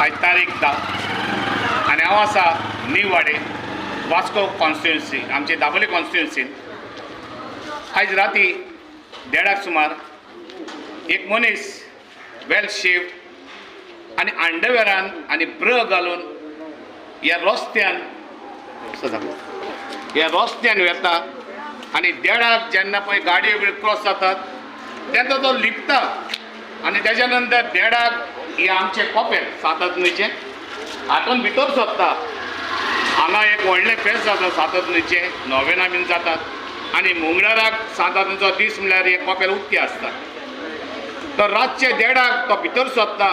आज तारीख 10 आनी हांव आसा नीव वाडे वास्को कॉन्स्टिट्युन्सी आमचे दाबोली कॉन्स्टिट्युन्सीन। आज राती 1:30 सुमार एक मनीस वेल शेव आनी अंडरवेरान आनी ब्र घालून ह्या रस्त्यान वेता आनी देडाक जेन्ना पळय गाडयो बी क्रॉस जातात तेन्ना तो लिपता आनी तेच्या नंतर देडाक हे आमचे कोपेल 7 न्हंयचे हातून भितर सोदता। हांगा एक व्हडलें फेस्त जाता 7 न्हंयचे नोवेना बीन जातात आनी मुंगळाराक 7 दीस म्हणल्यार हे कोपेल उक्ती आसता। तो रातचे देडाक तो भितर सोदता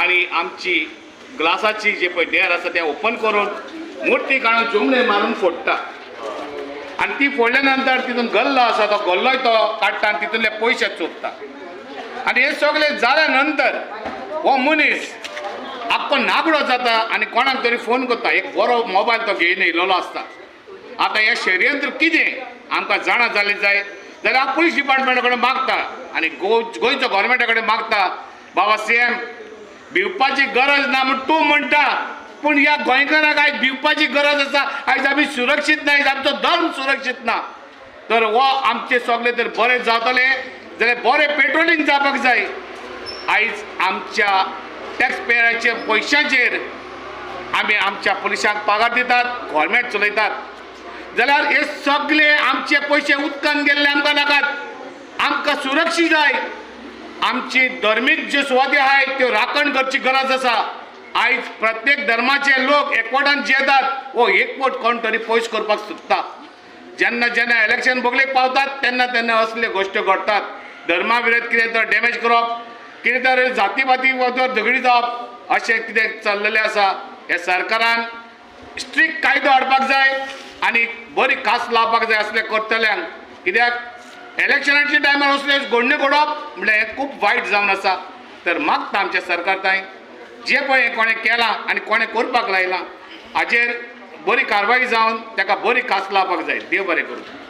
आनी आमची ग्लासाची जे पळय देर आसा तें ओपन करून मूर्ती काडून जुमले मारून फोडटा आनी ती फोडल्या नंतर तितून गल्लो आसा तो गल्लोय तो काडटा आनी तितूंतले पयशे चोरता। आनी हे सगळें जाल्या नंतर हो मनीस आख्खो नागडो जाता आनी कोणाक तरी फोन करता। एक बरो मोबायल तो घेवन येयलेलो आसता। आतां हें षडयंत्र कितें आमकां जाणा जालें जाय जाल्यार हांव पुलीस डिपार्टमेंटा कडेन मागता आनी गोंयचो गोवोरमेंटा कडेन मागता बाबा सीएम भिवपाची गरज ना म्हूण तूं म्हणटा पूण ह्या गोंयकारांक आयज भिवपाची गरज आसा। आयज आमी सुरक्षीत ना, आयज आमचो धर्म सुरक्षीत ना। तर हो आमचे सगळे तर बरें जातलें जाल्यार बरें पेट्रोलिंग जावपाक जाय। आयज आमच्या टॅक्सपेयराच्या पयशांचेर आमी आमच्या पुलिसांक पगार दितात, गोवोरमेंट चलयतात जाल्यार हे सगळे आमचे पयशे उदकान गेल्ले आमकां नाकात। आमकां सुरक्षीत जाय। आमची धर्मीक ज्यो सुवाती आहाय त्यो राखण करची गरज आसा। आयज प्रत्येक धर्माचे लोक एकवटान जेतात वो एकवट कोण तरी पयस करपाक सोदता। जेन्ना जेन्ना इलेक्शन बोगलेक पावतात तेन्ना तेन्ना असले गोश्टी घडटात। धर्मा विरोध कितें तर डॅमेज करप, कितें तर जाती पाती झगडी जावप अशें कितें चल्लेलें आसा। हे सरकारान स्ट्रिक्ट कायदो हाडपाक जाय आनी बरी कास लावपाक जाय असले करतल्यांक। कित्याक इलेक्शनाच्या टायमार असले घडणी घडोवप म्हणल्यार हें खूब वायट जावन आसा। तर मागता आमच्या सरकार तांय जे पळय कोणें केलां आनी कोणें करपाक लायलां हाजेर बरी कारवाई जावन ताका बरी कास लावपाक जाय। देव बरें करूं।